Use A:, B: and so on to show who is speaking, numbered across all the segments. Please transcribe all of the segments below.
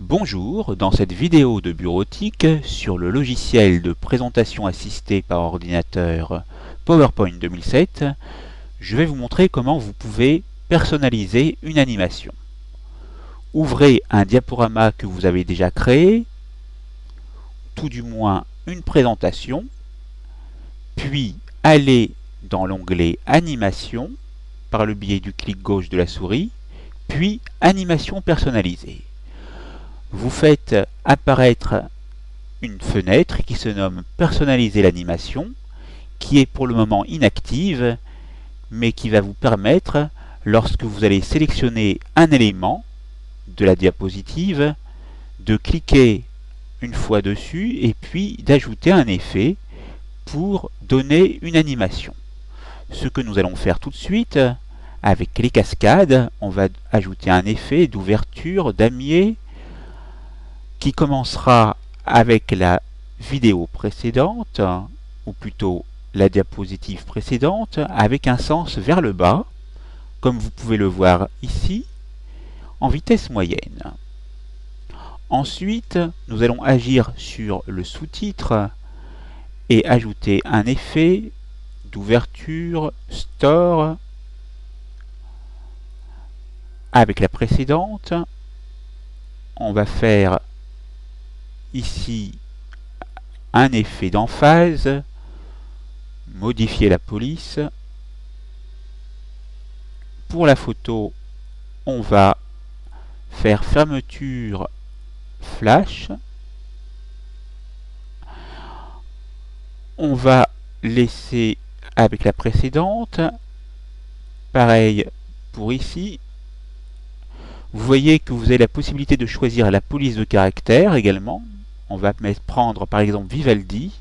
A: Bonjour, dans cette vidéo de bureautique sur le logiciel de présentation assistée par ordinateur PowerPoint 2007, je vais vous montrer comment vous pouvez personnaliser une animation. Ouvrez un diaporama que vous avez déjà créé, tout du moins une présentation, puis allez dans l'onglet Animation par le biais du clic gauche de la souris, puis Animation personnalisée. Vous faites apparaître une fenêtre qui se nomme Personnaliser l'animation, qui est pour le moment inactive, mais qui va vous permettre, lorsque vous allez sélectionner un élément de la diapositive, de cliquer une fois dessus et puis d'ajouter un effet pour donner une animation. Ce que nous allons faire tout de suite, avec les cascades, on va ajouter un effet d'ouverture damier qui commencera avec la vidéo précédente, ou plutôt la diapositive précédente, avec un sens vers le bas, comme vous pouvez le voir ici, en vitesse moyenne. Ensuite, nous allons agir sur le sous-titre et ajouter un effet d'ouverture store avec la précédente. On va faire ici un effet d'emphase, modifier la police. Pour la photo, on va faire fermeture flash. On va laisser avec la précédente. Pareil pour ici. Vous voyez que vous avez la possibilité de choisir la police de caractère également. On va prendre par exemple Vivaldi.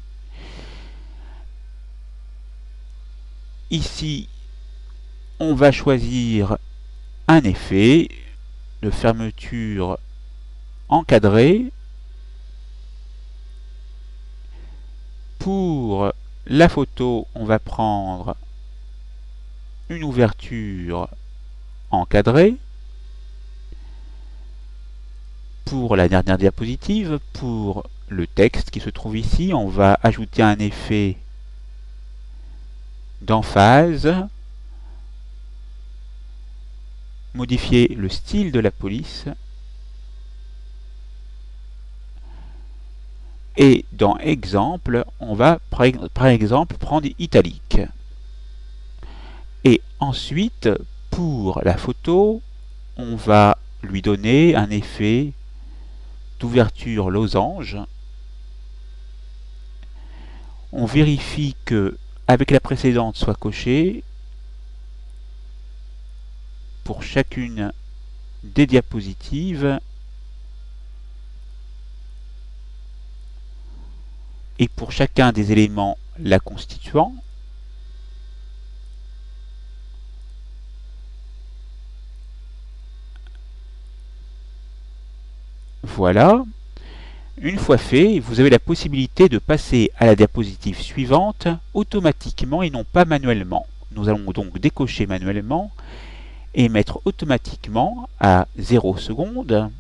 A: Ici, on va choisir un effet de fermeture encadrée. Pour la photo, on va prendre une ouverture encadrée. Pour la dernière diapositive, pour le texte qui se trouve ici, on va ajouter un effet d'emphase, modifier le style de la police, et dans exemple, on va par exemple prendre italique. Et ensuite, pour la photo, on va lui donner un effet d'ouverture losange. On vérifie que avec la précédente soit coché pour chacune des diapositives et pour chacun des éléments la constituant. Voilà. Une fois fait, vous avez la possibilité de passer à la diapositive suivante automatiquement et non pas manuellement. Nous allons donc décocher manuellement et mettre automatiquement à 0 secondes.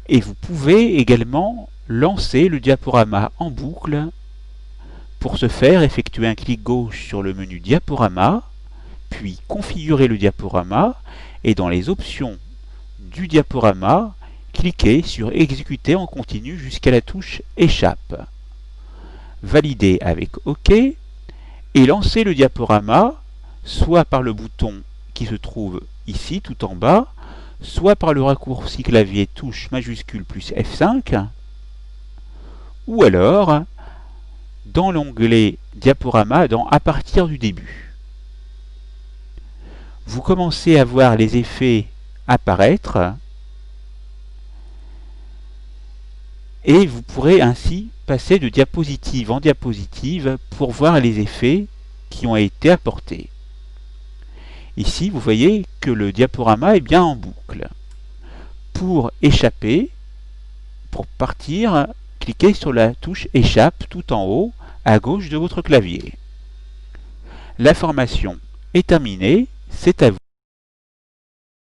A: Et vous pouvez également lancer le diaporama en boucle. Pour ce faire, effectuez un clic gauche sur le menu Diaporama, puis configurer le diaporama et dans les options du diaporama, cliquez sur Exécuter en continu jusqu'à la touche Échappe. Validez avec OK et lancez le diaporama soit par le bouton qui se trouve ici tout en bas, soit par le raccourci clavier touche majuscule plus F5, ou alors dans l'onglet Diaporama à partir du début. Vous commencez à voir les effets apparaître et vous pourrez ainsi passer de diapositive en diapositive pour voir les effets qui ont été apportés. Ici, vous voyez que le diaporama est bien en boucle. Pour échapper, pour partir, cliquez sur la touche Échappe tout en haut à gauche de votre clavier. La formation est terminée, c'est à vous.